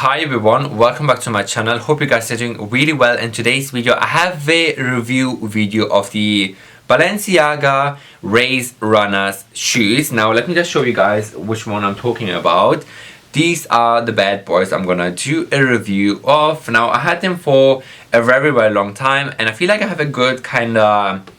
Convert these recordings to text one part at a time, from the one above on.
Hi everyone, welcome back to my channel. Hope you guys are doing really well. In today's video I have a review video of the Balenciaga Race Runners shoes. Now let me just show you guys which one I'm talking about. These are the bad boys I'm gonna do a review of. Now I had them for a very long time and I feel like I have a good kind of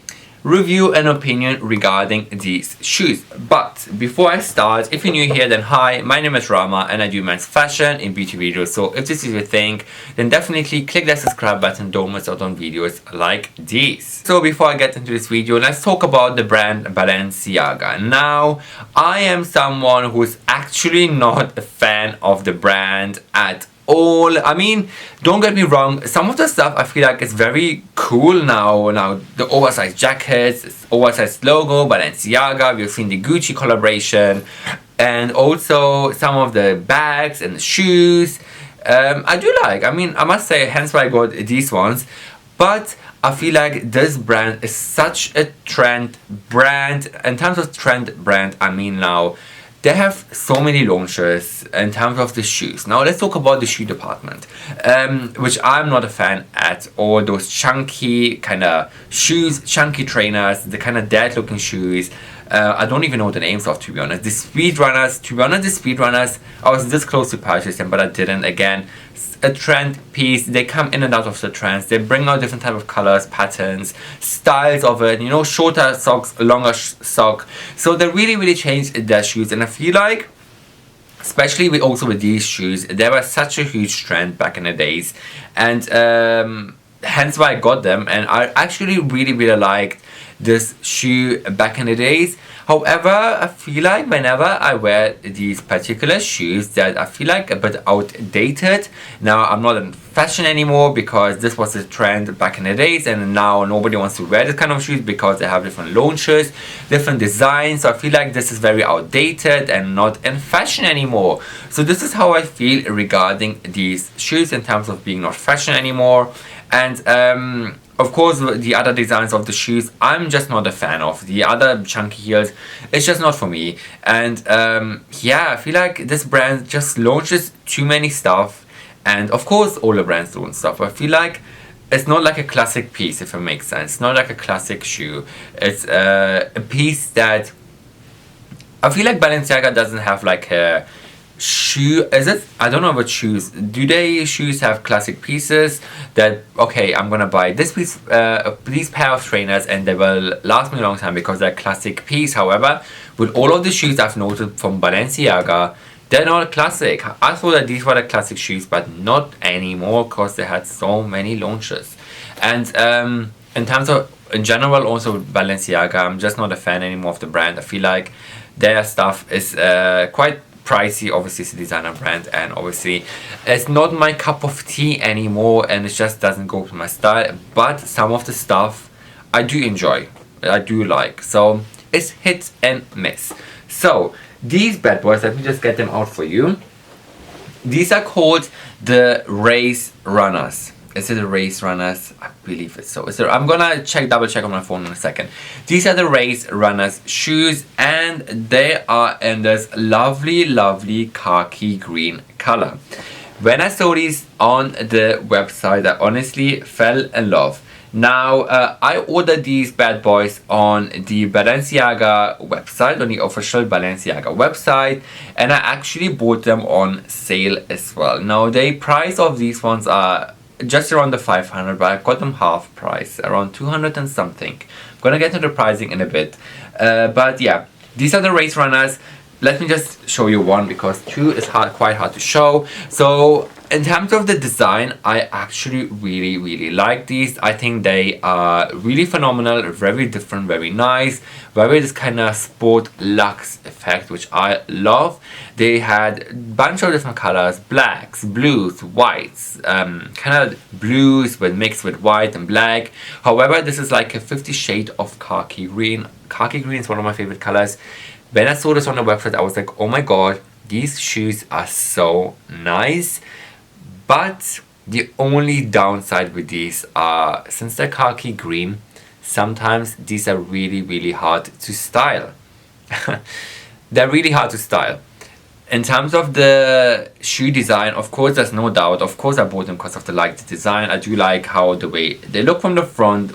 review and opinion regarding these shoes. But before I start, if you're new here, then hi, my name is Rama and I do men's fashion and beauty videos. So if this is your thing, then definitely click that subscribe button. Don't miss out on videos like these. So before I get into this video, let's talk about the brand Balenciaga. Now I am someone who's actually not a fan of the brand at all. I mean, don't get me wrong, some of the stuff I feel like is very cool now the oversized jackets, oversized logo, Balenciaga, we've seen the Gucci collaboration, and also some of the bags and the shoes. I do like, I mean, I must say, hence why I got these ones. But I feel like this brand is such a trend brand. In terms of trend brand, I mean, now they have so many launches in terms of the shoes. Now let's talk about the shoe department, which I'm not a fan at all. Those chunky kind of shoes, chunky trainers, the kind of dead looking shoes. I don't even know the names of, to be honest. The speed runners, to be honest, the speed runners, I was this close to purchase them, but I didn't. Again, a trend piece. They come in and out of the trends. They bring out different type of colors, patterns, styles of it. You know, shorter socks, longer sock. So they really changed their shoes, and I feel like, especially with these shoes, they were such a huge trend back in the days, and hence why I got them. And I actually really liked this shoe back in the days. However, I feel like whenever I wear these particular shoes, that I feel like a bit outdated. Now I'm not in fashion anymore because this was a trend back in the days, and now nobody wants to wear this kind of shoes because they have different launches, different designs. So I feel like this is very outdated and not in fashion anymore. So this is how I feel regarding these shoes in terms of being not fashion anymore. And of course, the other designs of the shoes, I'm just not a fan of. The other chunky heels, it's just not for me. And yeah, I feel like this brand just launches too many stuff. And of course, all the brands launch stuff. I feel like it's not like a classic piece, if it makes sense. It's not like a classic shoe. It's a piece that I feel like Balenciaga doesn't have like a shoe. Is it? I don't know about shoes. Do they shoes have classic pieces that, okay, I'm gonna buy this piece, these pair of trainers, and they will last me a long time because they're classic piece. However, with all of the shoes I've noted from Balenciaga, they're not classic. I thought that these were the classic shoes, but not anymore because they had so many launches. And in terms of, in general, also Balenciaga, I'm just not a fan anymore of the brand. I feel like their stuff is quite pricey. Obviously it's a designer brand, and obviously it's not my cup of tea anymore, and it just doesn't go with my style. But some of the stuff I do enjoy, I do like, so it's hit and miss. So these bad boys, let me just get them out for you. These are called the Race Runners. Is it the Race Runners? I believe it's so. I'm gonna double check on my phone in a second. These are the Race Runners shoes, and they are in this lovely khaki green color. When I saw these on the website, I honestly fell in love. Now I ordered these bad boys on the Balenciaga website, on the official Balenciaga website, and I actually bought them on sale as well. Now the price of these ones are just around the 500, but I got them half price, around 200 and something. I'm gonna get into the pricing in a bit, but yeah, these are the Race Runners. Let me just show you one because two is quite hard to show. So in terms of the design, I actually really like these. I think they are really phenomenal, very different, very nice, very this kind of sport luxe effect, which I love. They had a bunch of different colors: blacks, blues, whites, kind of blues but mixed with white and black. However, this is like a 50 shade of khaki green. Khaki green is one of my favorite colors. When I saw this on the website, I was like, oh my god, these shoes are so nice. But the only downside with these are, since they're khaki green, sometimes these are really hard to style. They're really hard to style. In terms of the shoe design, of course, there's no doubt. Of course, I bought them because of the design. I do like how the way they look from the front,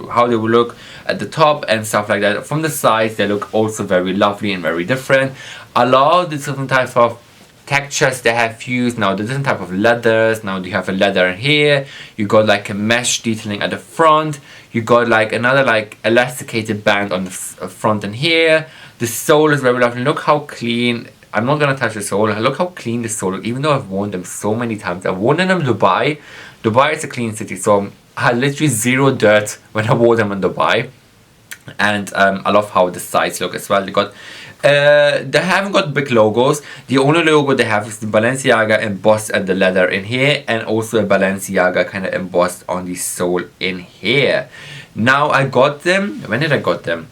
how they will look at the top and stuff like that. From the sides, they look also very lovely and very different. I love the different types of textures they have used. Now the different type of leathers. Now you have a leather in here. You got like a mesh detailing at the front. You got like another like elasticated band on the front and here. The sole is very lovely. Look how clean. I'm not gonna touch the sole. Look how clean the sole is. Even though I've worn them so many times. I've worn them in Dubai. Dubai is a clean city, so I had literally zero dirt when I wore them in Dubai. And I love how the sides look as well. They haven't got big logos. The only logo they have is the Balenciaga embossed at the leather in here, and also a Balenciaga kind of embossed on the sole in here. Now I got them. When did I got them?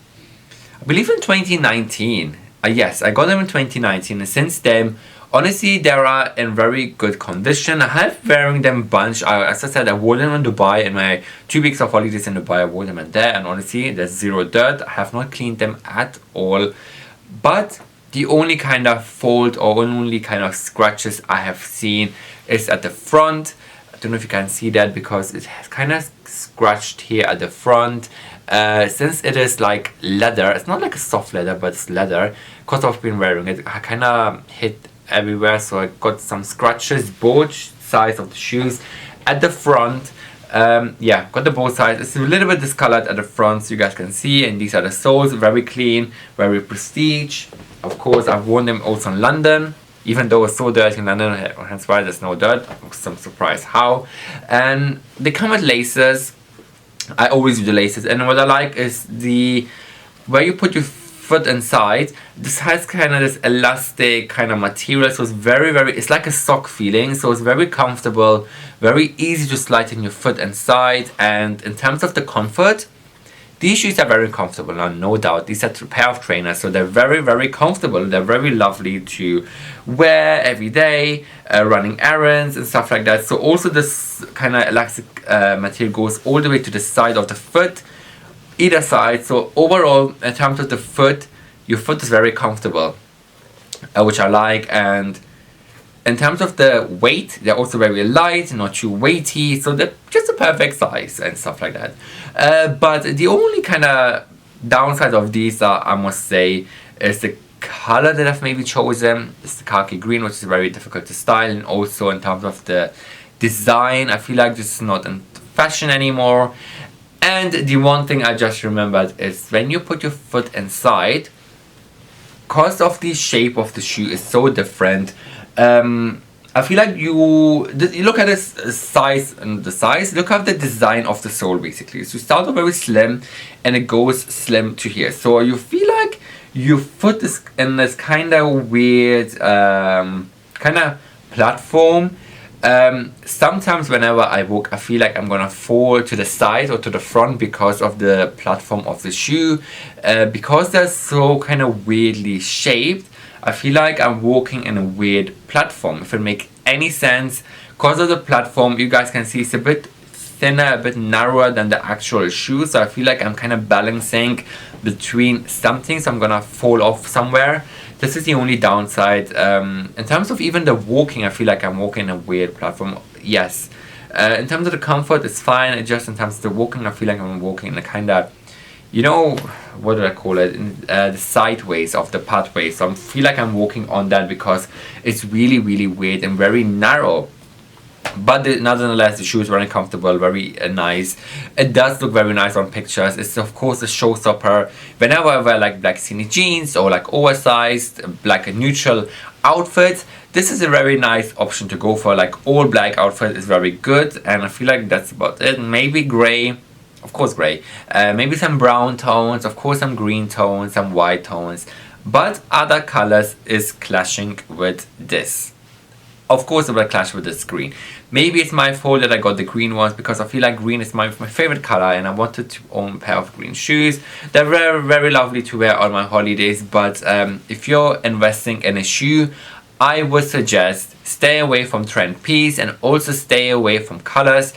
I believe in 2019. Yes, I got them in 2019, and since then, honestly, they are in very good condition. I have wearing them bunch. As I said, I wore them in Dubai in my 2 weeks of holidays in Dubai. I wore them in there, and honestly, there's zero dirt. I have not cleaned them at all. But the only kind of fault or only kind of scratches I have seen is at the front. I don't know if you can see that because it has kind of scratched here at the front. Since it is like leather, it's not like a soft leather, but it's leather. Because I've been wearing it, I kind of hit everywhere, so I got some scratches both sides of the shoes at the front. Yeah, got the both sides. It's a little bit discolored at the front, so you guys can see. And these are the soles, very clean, very prestige. Of course, I've worn them also in London, even though it's so dirty in London. Hence why there's no dirt. Some surprise how. And they come with laces. I always use the laces, and what I like is the where you put your foot inside. This has kind of this elastic kind of material, so it's very it's like a sock feeling, so it's very comfortable, very easy to slide in your foot inside. And in terms of the comfort, these shoes are very comfortable, no doubt. These are a pair of trainers, so they're very comfortable. They're very lovely to wear every day, running errands and stuff like that. So also this kind of elastic material goes all the way to the side of the foot, either side. So overall, in terms of the foot, your foot is very comfortable, which I like. And in terms of the weight, they're also very light, not too weighty, so they're just a perfect size and stuff like that. But the only kind of downside of these, I must say, is the color that I've maybe chosen. It's the khaki green, which is very difficult to style, and also in terms of the design, I feel like this is not in fashion anymore. And the one thing I just remembered is when you put your foot inside, because of the shape of the shoe is so different. I feel like you look at this size and the size, look at the design of the sole basically. So you start off very slim and it goes slim to here. So you feel like your foot is in this kind of weird kind of platform. Sometimes whenever I walk, I feel like I'm gonna fall to the side or to the front because of the platform of the shoe. Because they're so kind of weirdly shaped, I feel like I'm walking in a weird platform, if it makes any sense. Because of the platform, you guys can see it's a bit thinner, a bit narrower than the actual shoe. So I feel like I'm kind of balancing between something, so I'm gonna fall off somewhere. This is the only downside. In terms of even the walking, I feel like I'm walking in a weird platform. Yes. In terms of the comfort, it's fine. It's just in terms of the walking, I feel like I'm walking in a kind of, you know, what do I call it? The sideways of the pathway. So I feel like I'm walking on that because it's really weird and very narrow. But nonetheless, the shoe is very comfortable, very nice. It does look very nice on pictures. It's of course a showstopper. Whenever I wear like black skinny jeans or like oversized, like a neutral outfit, this is a very nice option to go for. Like all black outfit is very good, and I feel like that's about it. Maybe grey. Of course grey, maybe some brown tones, of course some green tones, some white tones, but other colors is clashing with this. Of course it will clash with this green. Maybe it's my fault that I got the green ones because I feel like green is my favorite color and I wanted to own a pair of green shoes. They're very lovely to wear on my holidays, but if you're investing in a shoe, I would suggest stay away from trend piece and also stay away from colors,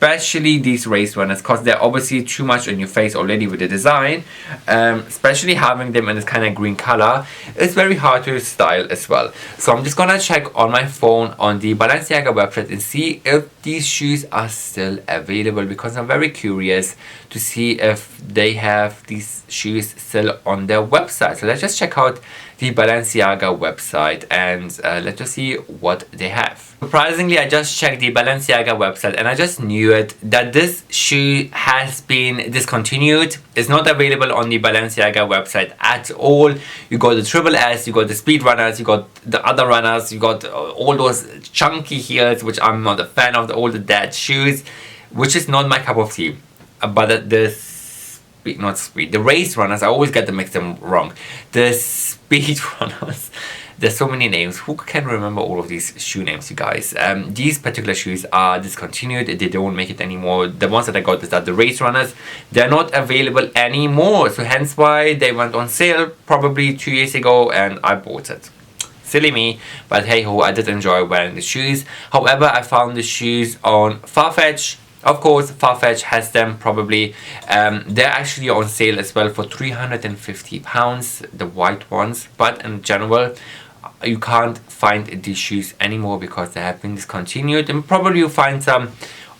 especially these race runners, because they're obviously too much on your face already with the design. Especially having them in this kind of green color, it's very hard to style as well. So I'm just gonna check on my phone on the Balenciaga website and see if these shoes are still available, because I'm very curious to see if they have these shoes still on their website. So let's just check out the Balenciaga website and let's just see what they have. Surprisingly, I just checked the Balenciaga website and I just knew it that this shoe has been discontinued. It's not available on the Balenciaga website at all. You got the Triple S, you got the Speed Runners, you got the other runners, you got all those chunky heels, which I'm not a fan of, all the dead shoes, which is not my cup of tea. But the race runners, I always get them mixed them wrong. The speed runners, there's so many names. Who can remember all of these shoe names, you guys? These particular shoes are discontinued. They don't make it anymore. The ones that I got is that the race runners, they're not available anymore. So hence why they went on sale probably 2 years ago and I bought it. Silly me, but hey ho, I did enjoy wearing the shoes. However, I found the shoes on Farfetch. Of course, Farfetch has them probably. They're actually on sale as well for £350, the white ones. But in general, you can't find these shoes anymore because they have been discontinued. And probably you'll find some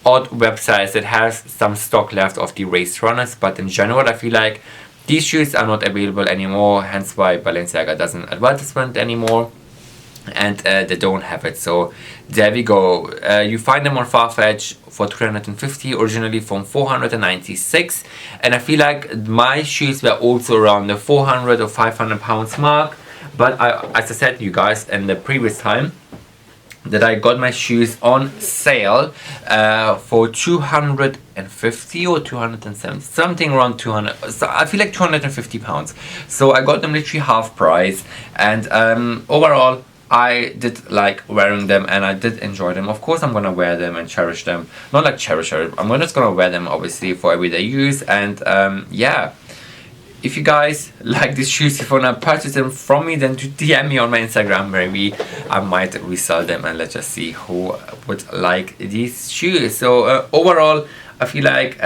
odd websites that has some stock left of the race runners. But in general, I feel like these shoes are not available anymore. Hence why Balenciaga doesn't advertisement anymore. And they don't have it. So there we go. You find them on Farfetch for 350, originally from 496, and I feel like my shoes were also around the 400 or 500 pounds mark. But as I said to you guys in the previous time, that I got my shoes on sale for 250 or 270, something around 200. So I feel like 250 pounds. So I got them literally half price, and overall I did like wearing them and I did enjoy them. Of course, I'm gonna wear them and cherish them. Not like cherish them. I'm just gonna wear them obviously for everyday use. And yeah, if you guys like these shoes, if you wanna purchase them from me, then to DM me on my Instagram. Maybe I might resell them and let's just see who would like these shoes. So overall, I feel like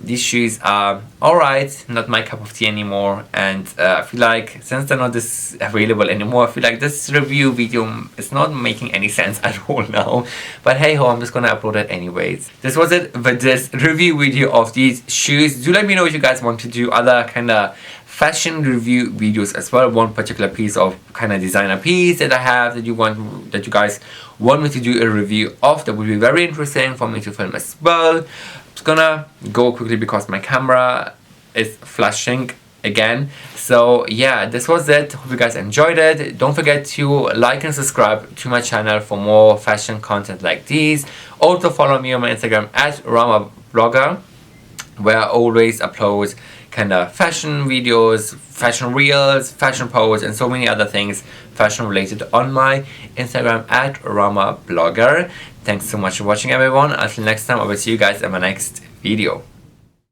these shoes are alright, not my cup of tea anymore, and I feel like since they're not this available anymore, I feel like this review video is not making any sense at all now. But hey ho, I'm just gonna upload it anyways. This was it with this review video of these shoes. Do let me know if you guys want to do other kind of fashion review videos as well. One particular piece of kind of designer piece that I have that you guys want me to do a review of, that would be very interesting for me to film as well. I'm just gonna go quickly because my camera is flashing again. So yeah, this was it. Hope you guys enjoyed it. Don't forget to like and subscribe to my channel for more fashion content like these. Also follow me on my Instagram at RamaBlogger, where I always upload kind of fashion videos, fashion reels, fashion posts, and so many other things fashion related on my Instagram at RamaBlogger. Thanks so much for watching, everyone. Until next time, I will see you guys in my next video.